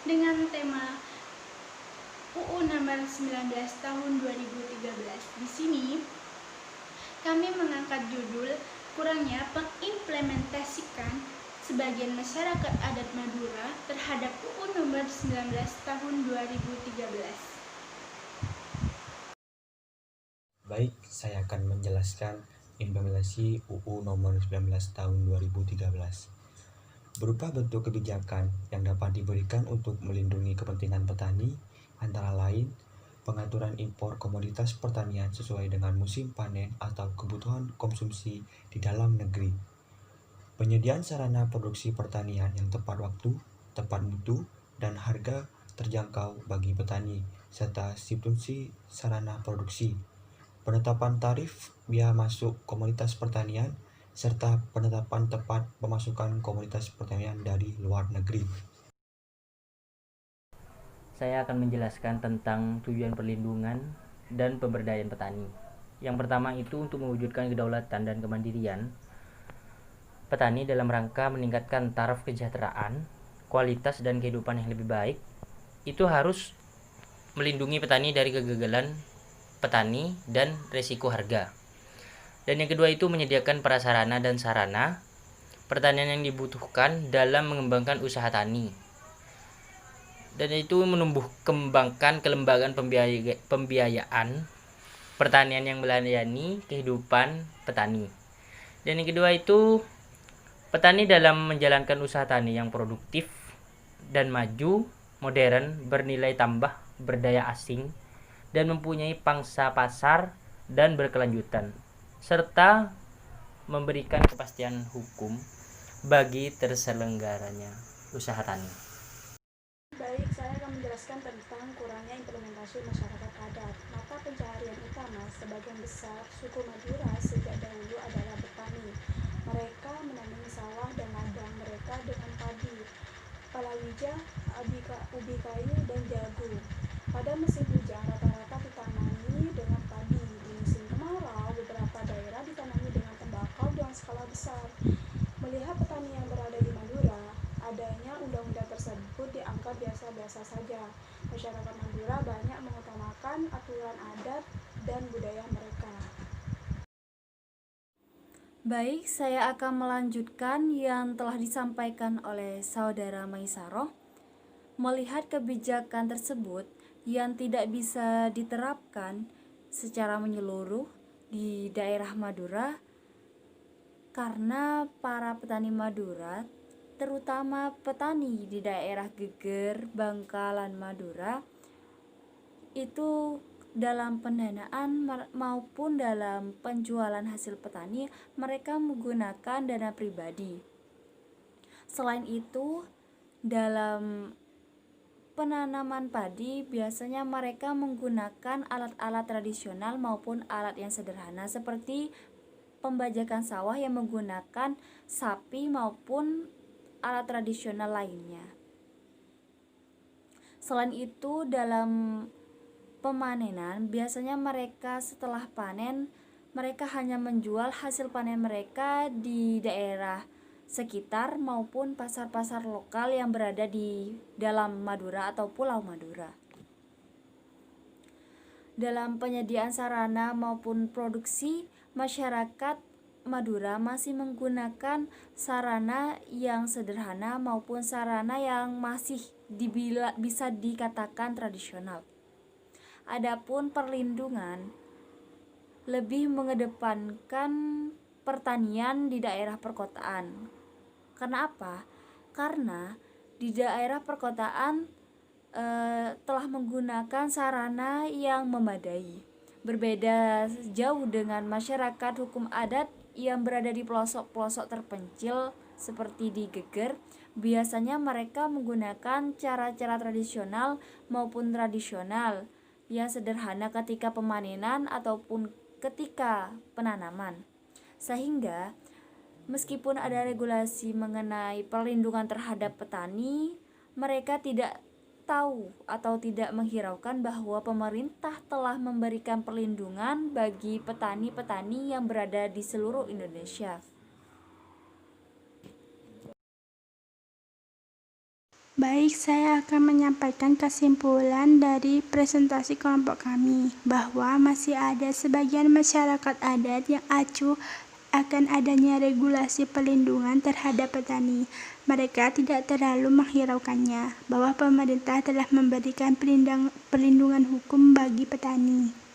dengan tema UU nomor 19 tahun 2013. Di sini kami mengangkat judul kurangnya pengimplementasikan sebagian masyarakat adat Madura terhadap UU nomor 19 tahun 2013. Baik, saya akan menjelaskan implementasi UU nomor 19 tahun 2013. Berupa bentuk kebijakan yang dapat diberikan untuk melindungi kepentingan petani, antara lain pengaturan impor komoditas pertanian sesuai dengan musim panen atau kebutuhan konsumsi di dalam negeri. Penyediaan sarana produksi pertanian yang tepat waktu, tepat mutu, dan harga terjangkau bagi petani, serta substitusi sarana produksi. Penetapan tarif biaya masuk komoditas pertanian, serta penetapan tepat pemasukan komoditas pertanian dari luar negeri. Saya akan menjelaskan tentang tujuan perlindungan dan pemberdayaan petani. Yang pertama itu untuk mewujudkan kedaulatan dan kemandirian petani dalam rangka meningkatkan taraf kesejahteraan, kualitas dan kehidupan yang lebih baik. Itu harus melindungi petani dari kegagalan petani dan resiko harga. Dan yang kedua itu menyediakan prasarana dan sarana pertanian yang dibutuhkan dalam mengembangkan usaha tani. Dan itu menumbuh kembangkan kelembagaan pembiayaan pertanian yang melayani kehidupan petani. Dan yang kedua itu petani dalam menjalankan usaha tani yang produktif dan maju, modern, bernilai tambah, berdaya asing, dan mempunyai pangsa pasar dan berkelanjutan, serta memberikan kepastian hukum bagi terselenggaranya usaha tani. Baik, saya akan menjelaskan tentang kurangnya implementasi masyarakat adat. Mata pencaharian utama sebagian besar suku Madura sejak dahulu adalah petani. Mereka menanami sawah dan ladang mereka dengan padi, palawija, ubi kayu, dan jagung. Pada musim hujan rata-rata ditanami dengan padi. Di musim kemarau beberapa daerah ditanami dengan tembakau dengan skala besar. Melihat petani yang berada di Madura, adanya undang-undang tersebut dianggap biasa-biasa saja. Masyarakat Madura banyak mengutamakan aturan adat dan budaya mereka. Baik, saya akan melanjutkan yang telah disampaikan oleh Saudara Maisaroh. Melihat kebijakan tersebut yang tidak bisa diterapkan secara menyeluruh di daerah Madura, karena para petani Madura, terutama petani di daerah Geger, Bangkalan, Madura, itu dalam pendanaan maupun dalam penjualan hasil petani mereka menggunakan dana pribadi. Selain itu, dalam penanaman padi biasanya mereka menggunakan alat-alat tradisional maupun alat yang sederhana seperti pembajakan sawah yang menggunakan sapi maupun alat tradisional lainnya. Selain itu, dalam pemanenan biasanya mereka setelah panen mereka hanya menjual hasil panen mereka di daerah sekitar maupun pasar-pasar lokal yang berada di dalam Madura atau Pulau Madura. Dalam penyediaan sarana maupun produksi, masyarakat Madura masih menggunakan sarana yang sederhana maupun sarana yang masih bisa dikatakan tradisional. Adapun perlindungan lebih mengedepankan pertanian di daerah perkotaan. Karena apa? Karena di daerah perkotaan telah menggunakan sarana yang memadai. Berbeda jauh dengan masyarakat hukum adat yang berada di pelosok-pelosok terpencil seperti di Geger. Biasanya mereka menggunakan cara-cara tradisional maupun tradisional yang sederhana ketika pemanenan ataupun ketika penanaman. Sehingga meskipun ada regulasi mengenai perlindungan terhadap petani, mereka tidak tahu atau tidak menghiraukan bahwa pemerintah telah memberikan perlindungan bagi petani-petani yang berada di seluruh Indonesia. Baik, saya akan menyampaikan kesimpulan dari presentasi kelompok kami, bahwa masih ada sebagian masyarakat adat yang acuh akan adanya regulasi perlindungan terhadap petani. Mereka tidak terlalu menghiraukannya, bahwa pemerintah telah memberikan perlindungan hukum bagi petani.